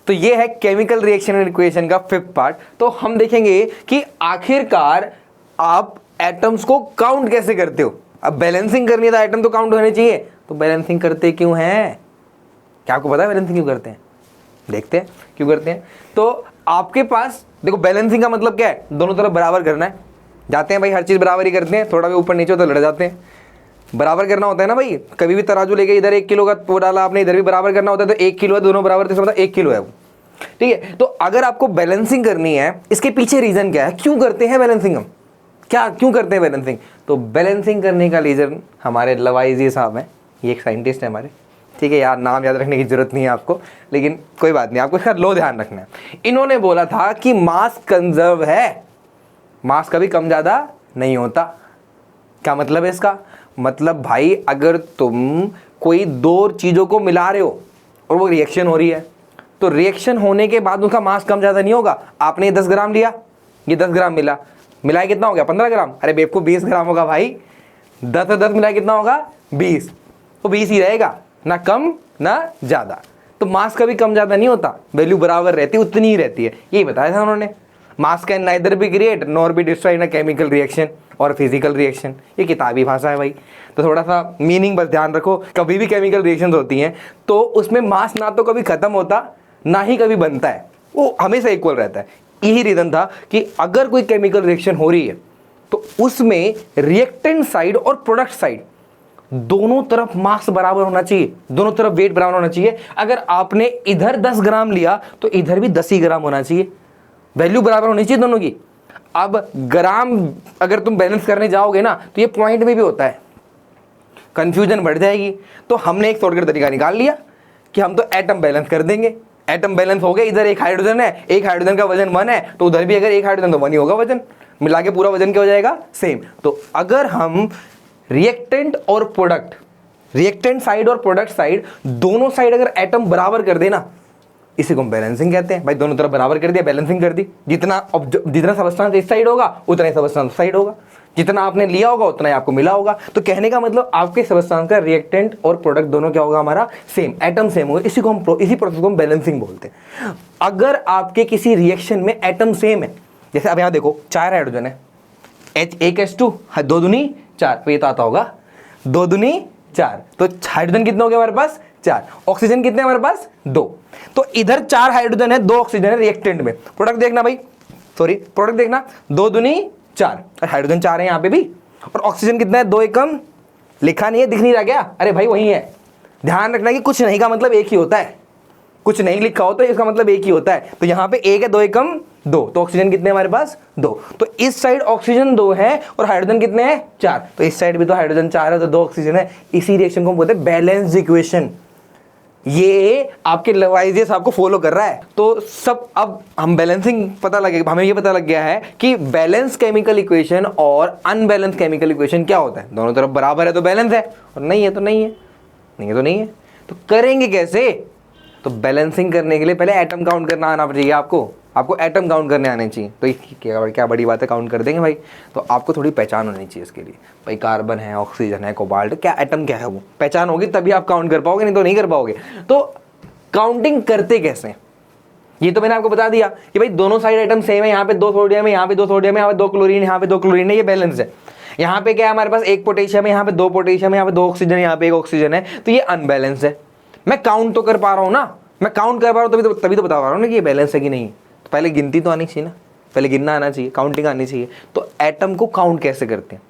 तो ये है केमिकल रिएक्शन इक्वेशन का 5th पार्ट। तो हम देखेंगे कि आखिरकार आप एटम्स को काउंट कैसे करते हो। अब बैलेंसिंग करनी है तो एटम तो काउंट होने चाहिए, तो बैलेंसिंग करते क्यों हैं? क्या आपको पता है बैलेंसिंग क्यों करते हैं? देखते हैं क्यों करते हैं। तो आपके पास देखो, बैलेंसिंग का मतलब क्या है? दोनों तरफ बराबर करना है। जाते हैं भाई, हर चीज़ बराबर ही करते हैं, थोड़ा भी ऊपर नीचे हो तो लड़ जाते हैं। बराबर करना होता है ना भाई, कभी भी तराजू लेके इधर 1 किलो का वो डाला आपने, इधर भी बराबर करना होता है, तो 1 किलो है, दोनों बराबर थे, मतलब 1 किलो है वो, ठीक है। तो अगर आपको बैलेंसिंग करनी है, इसके पीछे रीजन क्या है, क्यों करते हैं बैलेंसिंग? हम क्या क्यों करते हैं बैलेंसिंग? तो बैलेंसिंग करने का रीजन हमारे लवाइजी साहब हैं, ये एक साइंटिस्ट है हमारे, ठीक है यार, नाम याद रखने की जरूरत नहीं है आपको, लेकिन कोई बात नहीं, आपको इसका लो ध्यान रखना है। इन्होंने बोला था कि मास कंजर्व है, मास कभी कम ज़्यादा नहीं होता। क्या मतलब है इसका? मतलब भाई अगर तुम कोई दो चीज़ों को मिला रहे हो और वो रिएक्शन हो रही है, तो रिएक्शन होने के बाद उसका मास कम ज़्यादा नहीं होगा। आपने ये 10 ग्राम लिया, ये 10 ग्राम मिलाया कितना हो गया? 15 ग्राम। अरे बेवकूफ, 20 ग्राम होगा भाई। 10 और 10 मिलाया कितना होगा? 20। तो 20 ही रहेगा, ना कम ना ज़्यादा। तो मास कभी कम ज़्यादा नहीं होता, वैल्यू बराबर रहती है, उतनी ही रहती है। यही बताया था उन्होंने। मास can neither be create nor be destroy in a chemical reaction और फिजिकल रिएक्शन। ये किताबी भाषा है भाई, तो थोड़ा सा मीनिंग बस ध्यान रखो। कभी भी केमिकल रिएक्शंस होती हैं तो उसमें मास ना तो कभी खत्म होता, ना ही कभी बनता है, वो हमेशा इक्वल रहता है। यही रीजन था कि अगर कोई केमिकल रिएक्शन हो रही है तो उसमें रिएक्टेंट साइड और प्रोडक्ट साइड दोनों तरफ मास बराबर होना चाहिए, दोनों तरफ वेट बराबर होना चाहिए। अगर आपने इधर 10 ग्राम लिया तो इधर भी 10 ही ग्राम होना चाहिए, वैल्यू बराबर होनी चाहिए दोनों की। अब ग्राम अगर तुम बैलेंस करने जाओगे ना तो ये पॉइंट में भी होता है, कंफ्यूजन बढ़ जाएगी। तो हमने एक शॉर्टकट तरीका निकाल लिया कि हम तो एटम बैलेंस कर देंगे। एटम बैलेंस हो गया, इधर एक हाइड्रोजन है, एक हाइड्रोजन का वजन 1 है, तो उधर भी अगर एक हाइड्रोजन तो 1 ही होगा वजन, मिला के पूरा वजन क्या हो जाएगा? सेम। तो अगर हम रिएक्टेंट और प्रोडक्ट, रिएक्टेंट साइड और प्रोडक्ट साइड, दोनों साइड अगर एटम बराबर कर देना, इसी को हम बैलेंसिंग कहते हैं। भाई दोनों तरफ बराबर कर दिया, बैलेंसिंग कर दी। जितना सबस्टेंस इस साइड होगा उतना ही सबस्टेंस उस साइड होगा, जितना आपने लिया होगा उतना ही आपको मिला होगा। तो कहने का मतलब आपके सबस्टेंस का रिएक्टेंट और प्रोडक्ट दोनों क्या होगा? हमारा सेम, एटम सेम होगा। इसी प्रोसेस को हम बैलेंसिंग बोलते हैं। अगर आपके किसी रिएक्शन में एटम सेम है, जैसे अब यहाँ देखो 4 हाइड्रोजन है, H1H2, 2 दूनी 4, तो ये तो आता होगा 2 दूनी 4, तो हाइड्रोजन कितने हो गए हमारे पास? 4। ऑक्सीजन कितने हमारे पास? 2। तो इधर 4 हाइड्रोजन है, 2 ऑक्सीजन है रिएक्टेंट में। प्रोडक्ट देखना भाई, सॉरी प्रोडक्ट देखना, 2 दूनी 4, हाइड्रोजन 4 है यहाँ पे भी, और ऑक्सीजन कितना है? 2 एकम, लिखा नहीं है, दिख नहीं रहा क्या? अरे भाई वही है। ध्यान रखना कि कुछ नहीं का मतलब एक ही होता है, कुछ नहीं लिखा हो तो इसका मतलब एक ही होता है। तो यहाँ पे 1 है, 2 एकम 2, तो ऑक्सीजन कितने हमारे पास? 2। तो इस साइड ऑक्सीजन 2 है और हाइड्रोजन कितने हैं? 4, तो इस साइड भी तो हाइड्रोजन 4 है तो 2 ऑक्सीजन है। इसी रिएक्शन को हम बोलते हैं बैलेंस्ड इक्वेशन। ये आपके लवाइजियस आपको फॉलो कर रहा है। तो सब अब हम बैलेंसिंग पता लगे, हमें ये पता लग गया है कि बैलेंस केमिकल इक्वेशन और अनबैलेंस केमिकल इक्वेशन क्या होता है। दोनों तरफ बराबर है तो बैलेंस है, और नहीं है तो नहीं है, नहीं है तो नहीं है। तो करेंगे कैसे? तो बैलेंसिंग करने के लिए पहले एटम काउंट करना आना चाहिए आपको एटम काउंट करने आने चाहिए। तो क्या बड़ी बात है, काउंट कर देंगे भाई। तो आपको थोड़ी पहचान होनी चाहिए इसके लिए, भाई कार्बन है, ऑक्सीजन है, कोबाल्ट, क्या एटम क्या है, वो पहचान होगी तभी आप काउंट कर पाओगे, नहीं तो नहीं कर पाओगे। तो काउंटिंग करते कैसे, ये तो मैंने आपको बता दिया कि भाई दोनों साइड एटम सेम है। यहाँ पे 2 सोडियम है, यहाँ पे 2 सोडियम है, यहाँ पे 2 क्लोरीन, यहाँ पे 2 क्लोरीन है, ये बैलेंस है। यहाँ पे क्या है हमारे पास? 1 पोटेशियम है, यहाँ पे 2 पोटेशियम है, यहाँ पे 2 ऑक्सीजन, यहाँ पे 1 ऑक्सीजन है, तो ये अनबैलेंस है। मैं काउंट तो कर पा रहा हूँ ना, मैं काउंट कर पा रहा हूँ तभी तो बता पा रहा हूँ ना कि ये बैलेंस है कि नहीं। तो पहले गिनती तो आनी चाहिए ना, पहले गिनना आना चाहिए, काउंटिंग आनी चाहिए। तो एटम को काउंट कैसे करते हैं?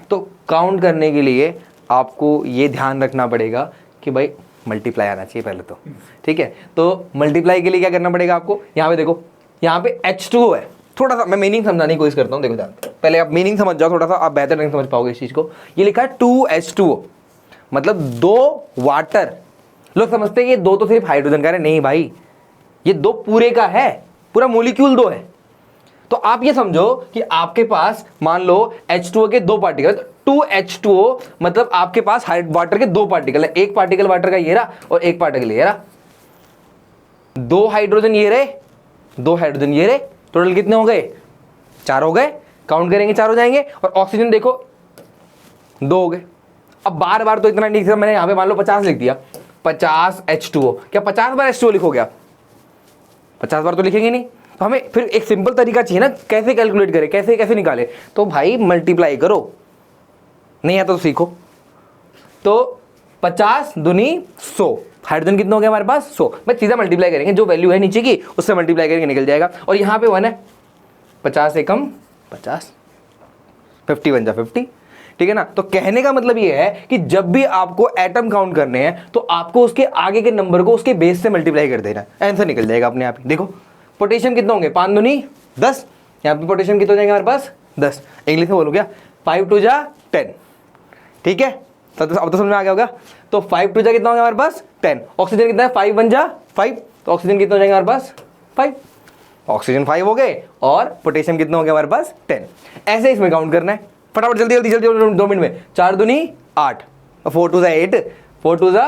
तो काउंट करने के लिए आपको ये ध्यान रखना पड़ेगा कि भाई मल्टीप्लाई आना चाहिए पहले तो, ठीक है। तो मल्टीप्लाई के लिए क्या करना पड़ेगा आपको? यहाँ पे देखो, यहाँ पे H2O है। थोड़ा सा मैं मीनिंग समझाने की कोशिश करता हूँ, देखो ध्यान, पहले आप मीनिंग समझ जाओ थोड़ा सा, आप बेहतर नहीं समझ पाओगे इस चीज़ को। ये लिखा है 2H2O, मतलब 2 वाटर। लोग समझते हैं कि ये 2 तो सिर्फ हाइड्रोजन का है, नहीं भाई, ये 2 पूरे का है, पूरा मोलिक्यूल 2 है। तो आप ये समझो कि आपके पास मान लो H2O के 2 पार्टिकल, 2H2O मतलब आपके पास वाटर के 2 पार्टिकल है। एक पार्टिकल वाटर का ये रहा और एक पार्टिकल ये रहा। 2 हाइड्रोजन ये रहे, 2 हाइड्रोजन ये रहे, टोटल कितने हो गए? 4 हो गए। काउंट करेंगे 4 हो जाएंगे। और ऑक्सीजन देखो 2 हो गए। अब बार बार तो इतना नहीं लिखा मैंने, यहाँ पे मान लो 50 लिख दिया, 50 H2O, क्या 50 बार H2O लिखोगे आप? 50 बार तो लिखेंगे नहीं, तो हमें फिर एक सिंपल तरीका चाहिए ना, कैसे कैलकुलेट करें, कैसे कैसे निकाले। तो भाई मल्टीप्लाई करो, नहीं आता तो सीखो। तो 50 दूनी 100, हाइड्रोजन कितना हो गया हमारे पास 100। मैं सीधा मल्टीप्लाई करेंगे, जो वैल्यू है नीचे की उससे मल्टीप्लाई करके निकल जाएगा। और यहाँ पे 1 है, 50 एकम 50, 50 बन जा 50, ठीक है ना। तो कहने का मतलब ये है कि जब भी आपको एटम काउंट करने हैं तो आपको उसके आगे के नंबर को उसके बेस से मल्टीप्लाई कर देना है, आंसर निकल जाएगा अपने आप ही। देखो पोटेशियम कितना होंगे, 5 दूनी 10, यहाँ पे पोटेशियम कितना हो जाएगा हमारे पास 10, इंग्लिश में बोलो क्या 5 2 जा 10, ठीक है। तो अब तो समझ में आ गया होगा। तो 5 2 जा कितना होगा हमारे पास 10, ऑक्सीजन कितना है 5 1 जा 5, तो ऑक्सीजन कितना हो जाएगा हमारे पास 5, ऑक्सीजन 5 हो गए और पोटेशियम कितना हो गया हमारे पास 10। ऐसे इसमें काउंट करना है, फटाफट जल्दी जल्दी जल्दी 2 मिनट में। 4 दूनी 8, 4 2 जा 8, 4 2 जा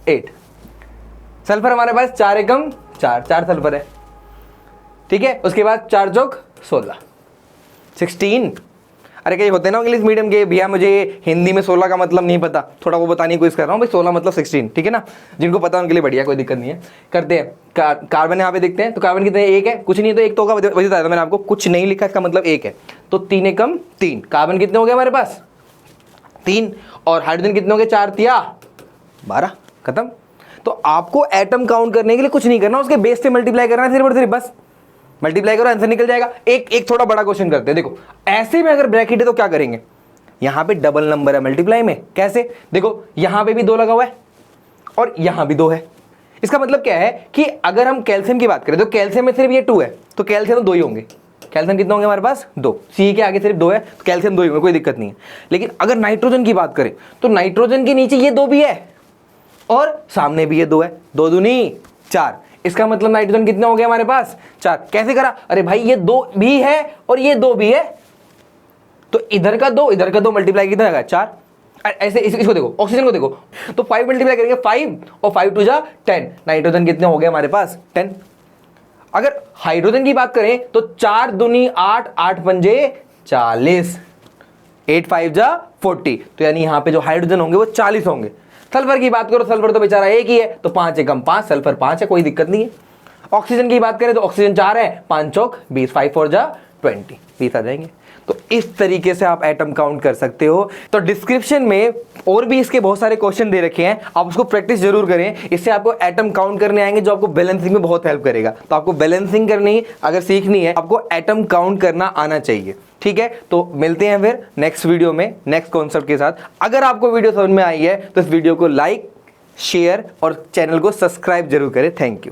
8। सल्फर हमारे पास 4 एकम 4, 4 सल्फर है, ठीक है। उसके बाद 4 चौक 16, 16। अरे कई होते हैं ना इंग्लिश मीडियम के, भैया मुझे हिंदी में 16 का मतलब नहीं पता, थोड़ा वो बताने की कोशिश कर रहा हूँ भाई, 16 मतलब 16, ठीक है ना। जिनको पता है उनके लिए बढ़िया, कोई दिक्कत नहीं है, करते हैं। कार्बन यहाँ पे देखते हैं, तो कार्बन कितने, 1 है, कुछ नहीं तो 1 तो होगा, वही बताया था मैंने आपको, कुछ नहीं लिखा इसका मतलब 1 है। तो 3 एकम 3, कार्बन कितने हो गए हमारे पास 3, और हाइड्रोजन कितने हो गए 4 तिया 12, खत्म। तो आपको एटम काउंट करने के लिए कुछ नहीं करना, उसके बेस से मल्टीप्लाई करना है सिर्फ और सिर्फ, बस मल्टीप्लाई करो आंसर निकल जाएगा। एक थोड़ा बड़ा क्वेश्चन करते हैं, देखो ऐसे में अगर ब्रैकेट है तो क्या करेंगे, यहां पे डबल नंबर है मल्टीप्लाई में, कैसे, देखो यहां पे भी 2 लगा हुआ है और यहां भी 2 है। इसका मतलब क्या है कि अगर हम कैल्शियम की बात करें तो कैल्शियम में सिर्फ ये 2 है, तो कैल्शियम तो 2 ही होंगे। कैल्शियम कितना होंगे हमारे पास 2, सी के आगे सिर्फ 2 है तो कैल्शियम 2 ही होंगे, कोई दिक्कत नहीं है। लेकिन अगर नाइट्रोजन की बात करें तो नाइट्रोजन के नीचे ये 2 भी है और सामने भी ये 2 है, 2 दूनी 4, इसका मतलब नाइट्रोजन कितना हो गया हमारे पास 4। कैसे करा, अरे भाई ये 2 भी है और ये 2 भी है, तो इधर का 2 मल्टीप्लाई कितना आएगा 4। ऐसे इसको देखो, ऑक्सीजन को देखो, तो 5 मल्टीप्लाई करेंगे 5 और 5 2 जा 10, नाइट्रोजन कितने हो गए हमारे पास 10। अगर हाइड्रोजन की बात करें तो 4 दूनी 8, 8 पंजे 40, 8 5 जा 40, तो यानी यहां पे जो हाइड्रोजन होंगे वो 40 होंगे। सल्फर की बात करो, सल्फर तो बेचारा 1 ही है, तो 5 एकम 5, सल्फर 5 है, कोई दिक्कत नहीं है। ऑक्सीजन की बात करें तो ऑक्सीजन 4 है, 5 चौक 20, 5 4 जा 20, 20 आ जाएंगे। तो इस तरीके से आप एटम काउंट कर सकते हो। तो डिस्क्रिप्शन में और भी इसके बहुत सारे क्वेश्चन दे रखे हैं, आप उसको प्रैक्टिस जरूर करें, इससे आपको एटम काउंट करने आएंगे जो आपको बैलेंसिंग में बहुत हेल्प करेगा। तो आपको बैलेंसिंग करनी अगर सीखनी है, आपको एटम काउंट करना आना चाहिए, ठीक है। तो मिलते हैं फिर नेक्स्ट वीडियो में नेक्स्ट कॉन्सेप्ट के साथ। अगर आपको वीडियो समझ में आई है तो इस वीडियो को लाइक, शेयर और चैनल को सब्सक्राइब जरूर करें। Thank you.